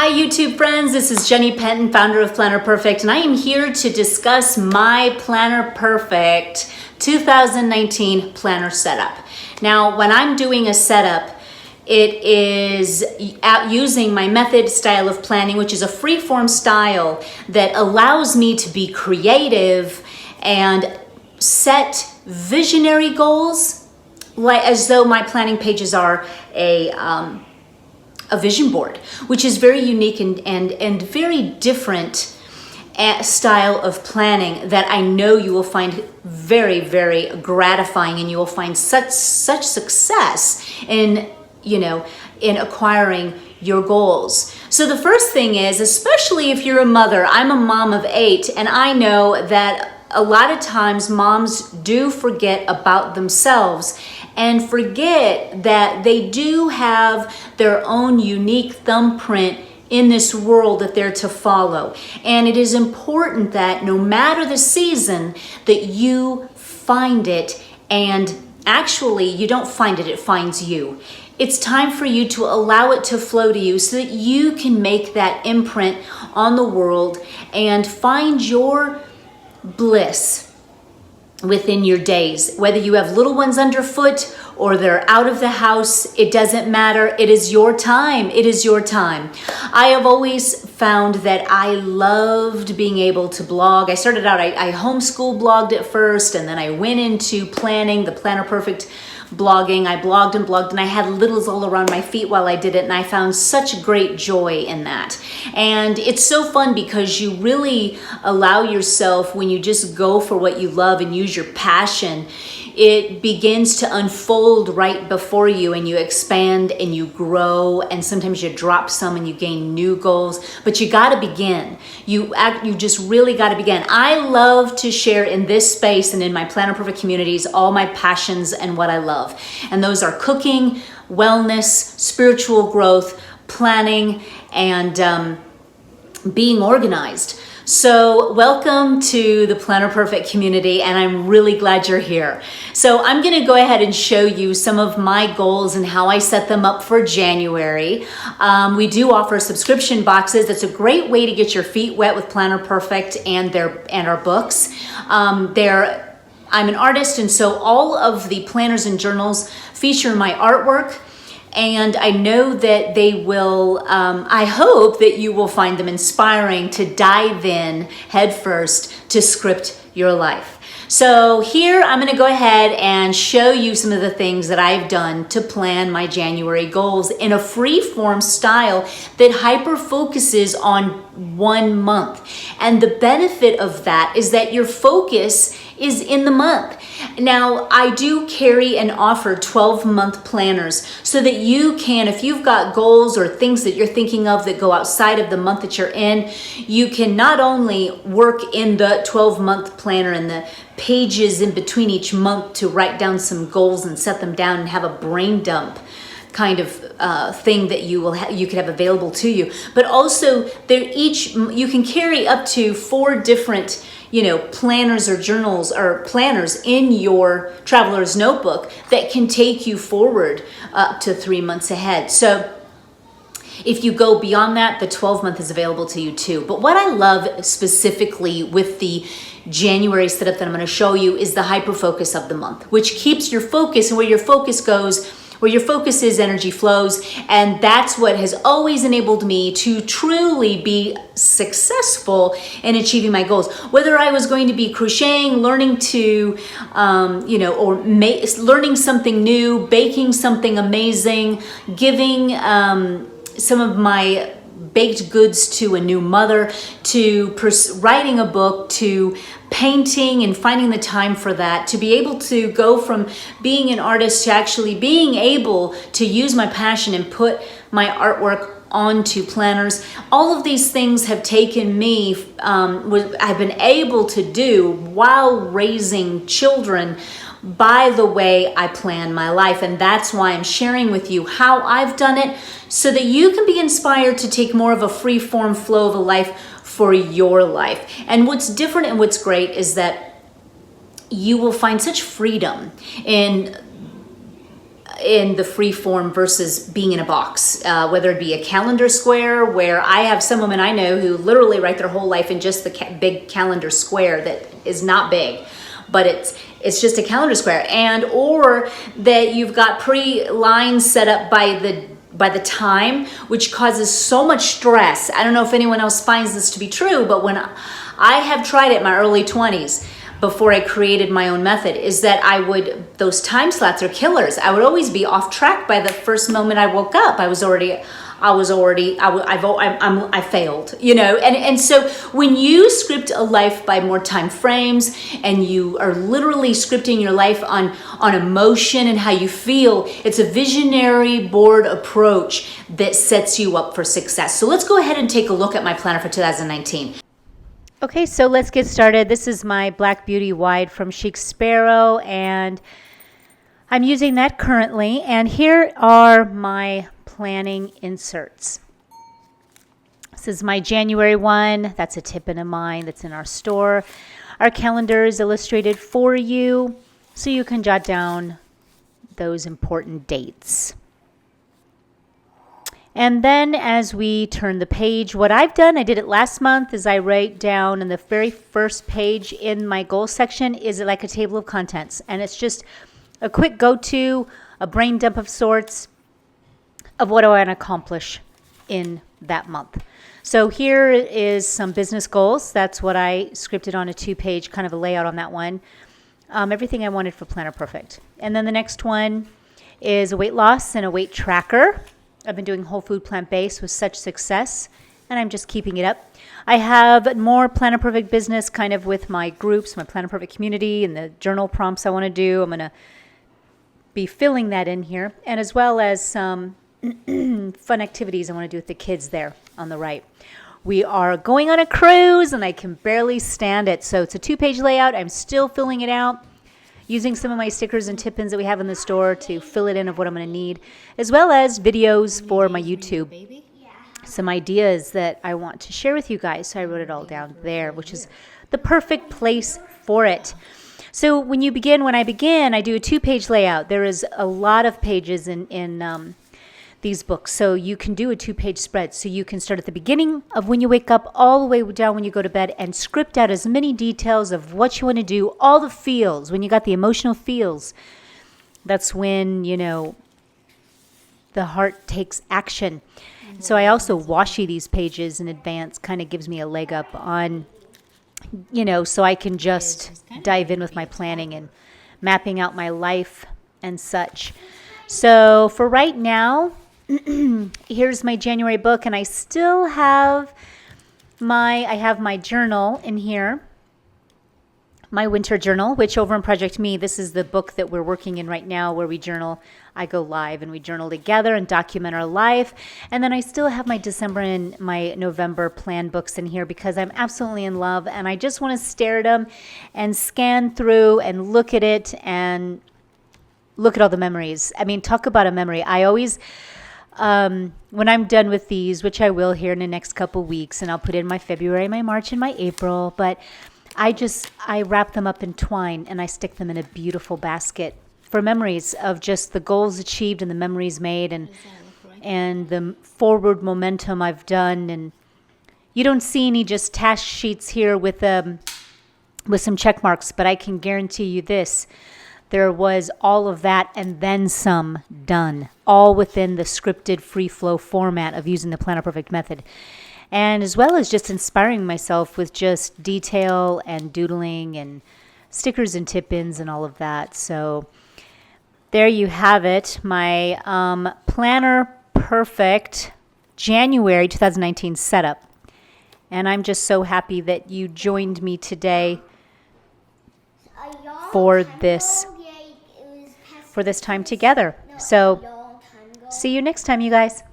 Hi YouTube friends, this is Jenny Penton, founder of Planner Perfect, and I am here to discuss my Planner Perfect 2019 planner setup. Now, when I'm doing a setup, it is using my method style of planning, which is a free-form style that allows me to be creative and set visionary goals, like as though my planning pages are a vision board, which is very unique and very different style of planning that I know you will find very, very gratifying, and you will find such success in acquiring your goals. So the first thing is, especially if you're a mother, I'm a mom of 8, and I know that a lot of times moms do forget about themselves and forget that they do have their own unique thumbprint in this world that they're to follow. And it is important that no matter the season that you find it, and actually you don't find it, it finds you. It's time for you to allow it to flow to you so that you can make that imprint on the world and find your bliss within your days. Whether you have little ones underfoot or they're out of the house, it doesn't matter. It is your time. It is your time. I have always found that I loved being able to blog. I started out, I homeschool blogged at first, and then I went into planning, the Planner Perfect blogging. I blogged, and I had littles all around my feet while I did it, and I found such great joy in that. And it's so fun because you really allow yourself, when you just go for what you love and use your passion, it begins to unfold right before you, and you expand and you grow, and sometimes you drop some and you gain new goals, but you got to begin. You just really got to begin. I love to share in this space and in my Planner Perfect communities all my passions and what I love. And those are cooking, wellness, spiritual growth, planning, and being organized. So welcome to the Planner Perfect community, and I'm really glad you're here. So I'm going to go ahead and show you some of my goals and how I set them up for January. We do offer subscription boxes. That's a great way to get your feet wet with Planner Perfect and our books. I'm an artist, and so all of the planners and journals feature my artwork. And I know that they will, I hope that you will find them inspiring to dive in headfirst to script your life. So here I'm going to go ahead and show you some of the things that I've done to plan my January goals in a free-form style that hyper-focuses on 1 month. And the benefit of that is that your focus is in the month. Now, I do carry and offer 12-month planners so that you can, if you've got goals or things that you're thinking of that go outside of the month that you're in, you can not only work in the 12-month planner and the pages in between each month to write down some goals and set them down and have a brain dump kind of thing that you could have available to you, but also you can carry up to 4 different planners or journals or planners in your traveler's notebook that can take you forward up to 3 months ahead. So if you go beyond that, the 12-month is available to you too. But what I love specifically with the January setup that I'm going to show you is the hyper focus of the month, which keeps your focus, and where your focus goes, where your focus is, energy flows. And that's what has always enabled me to truly be successful in achieving my goals. Whether I was going to be crocheting, learning to, learning something new, baking something amazing, giving some of my baked goods to a new mother, to writing a book, to painting and finding the time for that, to be able to go from being an artist to actually being able to use my passion and put my artwork onto planners. All of these things have taken me, I've been able to do while raising children by the way I plan my life. And that's why I'm sharing with you how I've done it, so that you can be inspired to take more of a free form flow of a life for your life. And what's different and what's great is that you will find such freedom in in the free form versus being in a box, whether it be a calendar square, where I have some women I know who literally write their whole life in just the big calendar square that is not big, but it's just a calendar square, and or that you've got pre-lines set up by the time, which causes so much stress. I don't know if anyone else finds this to be true, but when I have tried it in my early 20s, before I created my own method, is that those time slots are killers. I would always be off track by the first moment I woke up. I failed, and so when you script a life by more time frames, and you are literally scripting your life on emotion and how you feel, it's a visionary board approach that sets you up for success. So let's go ahead and take a look at my planner for 2019. Okay, so let's get started. This is my Black Beauty Wide from Chic Sparrow, and I'm using that currently. And here are my planning inserts. This is my January one. That's a tip in mine that's in our store. Our calendar is illustrated for you, so you can jot down those important dates. And then as we turn the page, what I've done, I did it last month, is I write down in the very first page in my goals section is like a table of contents. And it's just a quick go-to, a brain dump of sorts of what I want to accomplish in that month. So here is some business goals. That's what I scripted on a 2-page kind of a layout on that one. Everything I wanted for Planner Perfect. And then the next one is a weight loss and a weight tracker. I've been doing whole food plant-based with such success, and I'm just keeping it up. I have more Planner Perfect business kind of with my groups, my Planner Perfect community, and the journal prompts I want to do. I'm going to be filling that in here, and as well as some fun activities I want to do with the kids there on the right. We are going on a cruise, and I can barely stand it. So it's a 2-page layout. I'm still filling it out, using some of my stickers and tip-ins that we have in the store to fill it in of what I'm going to need, as well as videos for my YouTube. Some ideas that I want to share with you guys. So I wrote it all down there, which is the perfect place for it. So when I begin, I do a 2-page layout. There is a lot of pages in these books. So you can do a 2-page spread. So you can start at the beginning of when you wake up all the way down when you go to bed and script out as many details of what you want to do, all the feels. When you got the emotional feels, that's when, the heart takes action. So I also washi these pages in advance, kind of gives me a leg up on, so I can just dive in with my planning and mapping out my life and such. So for right now, here's my January book, and I still have my journal in here, my winter journal, which over in Project Me, this is the book that we're working in right now where we journal. I go live and we journal together and document our life. And then I still have my December and my November plan books in here because I'm absolutely in love, and I just want to stare at them and scan through and look at it and look at all the memories. I mean, talk about a memory. I always, when I'm done with these, which I will here in the next couple weeks, and I'll put in my February, my March, and my April, but I wrap them up in twine and I stick them in a beautiful basket for memories of just the goals achieved and the memories made and the forward momentum I've done. And you don't see any just task sheets here with some check marks, but I can guarantee you this. There was all of that and then some done, all within the scripted free flow format of using the Planner Perfect method. And as well as just inspiring myself with just detail and doodling and stickers and tip-ins and all of that. So there you have it, my Planner Perfect January 2019 setup. And I'm just so happy that you joined me today for this time together. So see you next time, you guys.